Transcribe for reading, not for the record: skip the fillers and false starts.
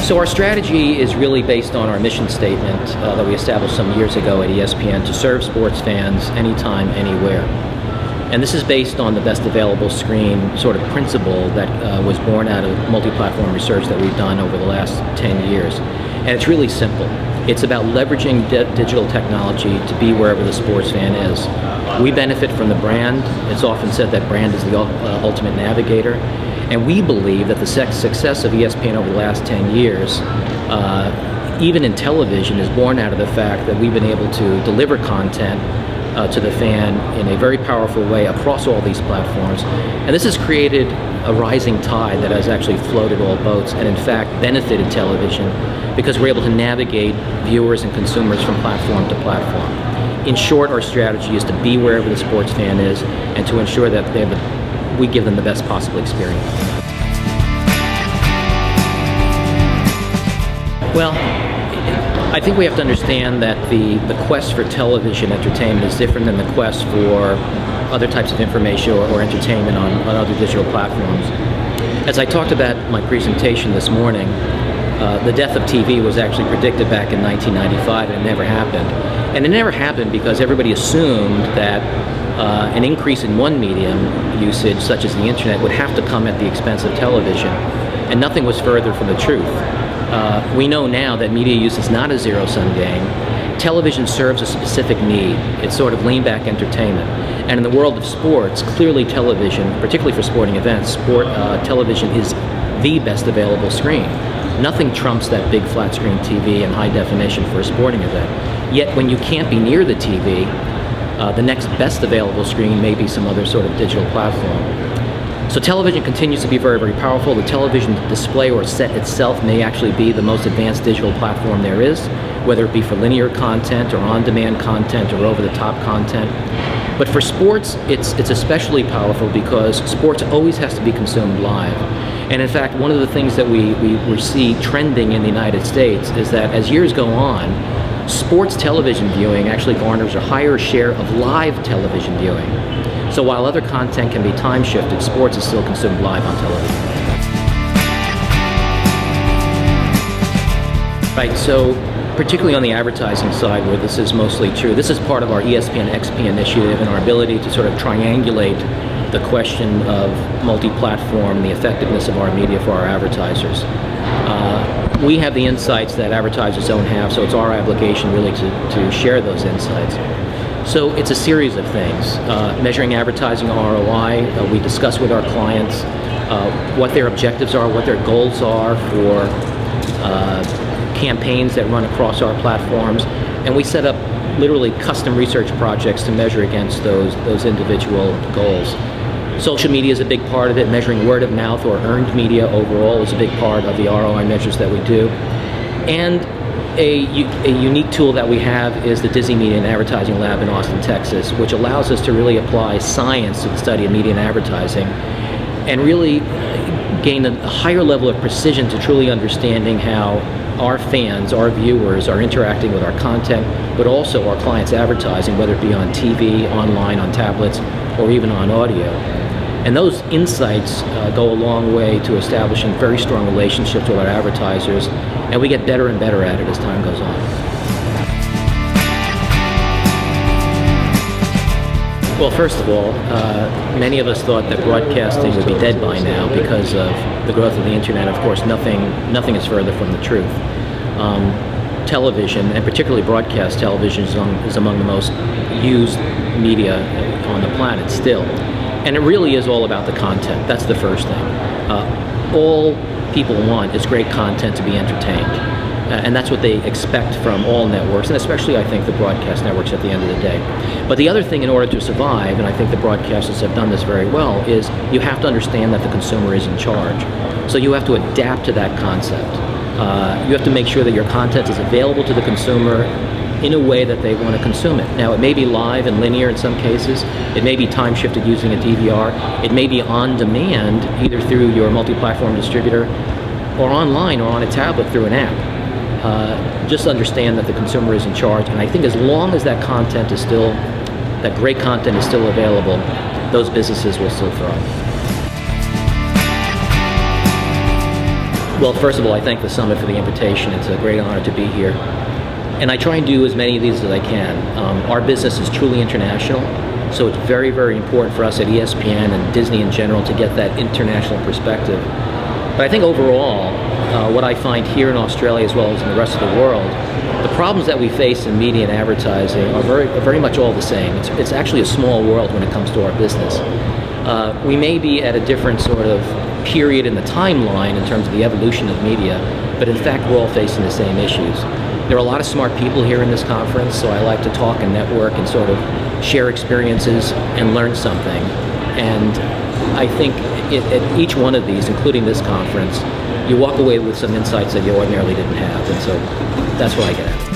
So our strategy is really based on our mission statement that we established some years ago at ESPN to serve sports fans anytime, anywhere. And this is based on the best available screen sort of principle that was born out of multi-platform research that we've done over the last 10 years. And it's really simple. It's about leveraging digital technology to be wherever the sports fan is. We benefit from the brand. It's often said that brand is the ultimate navigator. And we believe that the success of ESPN over the last 10 years, even in television, is born out of the fact that we've been able to deliver content to the fan in a very powerful way across all these platforms. And this has created a rising tide that has actually floated all boats and in fact benefited television because we're able to navigate viewers and consumers from platform to platform. In short, our strategy is to be wherever the sports fan is and to ensure that we give them the best possible experience. Well, I think we have to understand that the quest for television entertainment is different than the quest for other types of information or entertainment on other digital platforms. As I talked about in my presentation this morning, the death of TV was actually predicted back in 1995 and it never happened. And it never happened because everybody assumed that an increase in one medium usage, such as the internet, would have to come at the expense of television. And nothing was further from the truth. We know now that media use is not a zero-sum game. Television serves a specific need. It's sort of lean-back entertainment. And in the world of sports, clearly television, particularly for sporting events, television is the best available screen. Nothing trumps that big flat-screen TV and high definition for a sporting event. Yet when you can't be near the TV, the next best available screen may be some other sort of digital platform. So television continues to be very, very powerful. The television display or set itself may actually be the most advanced digital platform there is, whether it be for linear content or on-demand content or over-the-top content. But for sports, it's especially powerful because sports always has to be consumed live. And in fact, one of the things that we see trending in the United States is that as years go on, sports television viewing actually garners a higher share of live television viewing. So while other content can be time shifted, sports is still consumed live on television. Right, so particularly on the advertising side where this is mostly true, this is part of our ESPN XP initiative and our ability to sort of triangulate the question of multi-platform, the effectiveness of our media for our advertisers. We have the insights that advertisers don't have, so it's our obligation really to share those insights. So it's a series of things. Measuring advertising ROI, we discuss with our clients what their objectives are, what their goals are for campaigns that run across our platforms, and we set up literally custom research projects to measure against those individual goals. Social media is a big part of it. Measuring word of mouth or earned media overall is a big part of the ROI measures that we do. And a unique tool that we have is the Disney Media and Advertising Lab in Austin, Texas, which allows us to really apply science to the study of media and advertising and really gain a higher level of precision to truly understanding how our fans, our viewers, are interacting with our content, but also our clients' advertising, whether it be on TV, online, on tablets, or even on audio. And those insights go a long way to establishing very strong relationships with our advertisers, and we get better and better at it as time goes on. Well, first of all, many of us thought that broadcasting would be dead by now because of the growth of the internet. Of course, nothing is further from the truth. Television, and particularly broadcast television, is among the most used media on the planet still. And it really is all about the content. That's the first thing. All people want is great content to be entertained. And that's what they expect from all networks, and especially, I think, the broadcast networks at the end of the day. But the other thing in order to survive, and I think the broadcasters have done this very well, is you have to understand that the consumer is in charge. So you have to adapt to that concept. You have to make sure that your content is available to the consumer in a way that they want to consume it. Now, it may be live and linear in some cases. It may be time-shifted using a DVR. It may be on demand, either through your multi-platform distributor or online or on a tablet through an app. Just understand that the consumer is in charge, and I think as long as that content is still, that great content is still available, those businesses will still thrive. Well, first of all, I thank the Summit for the invitation. It's a great honor to be here. And I try and do as many of these as I can. Our business is truly international, so it's very, very important for us at ESPN and Disney in general to get that international perspective. But I think overall, what I find here in Australia as well as in the rest of the world, the problems that we face in media and advertising are very much all the same. It's actually a small world when it comes to our business. We may be at a different sort of period in the timeline in terms of the evolution of media, but in fact we're all facing the same issues. There are a lot of smart people here in this conference, so I like to talk and network and sort of share experiences and learn something. And I think at each one of these, including this conference, you walk away with some insights that you ordinarily didn't have, and so that's what I get at.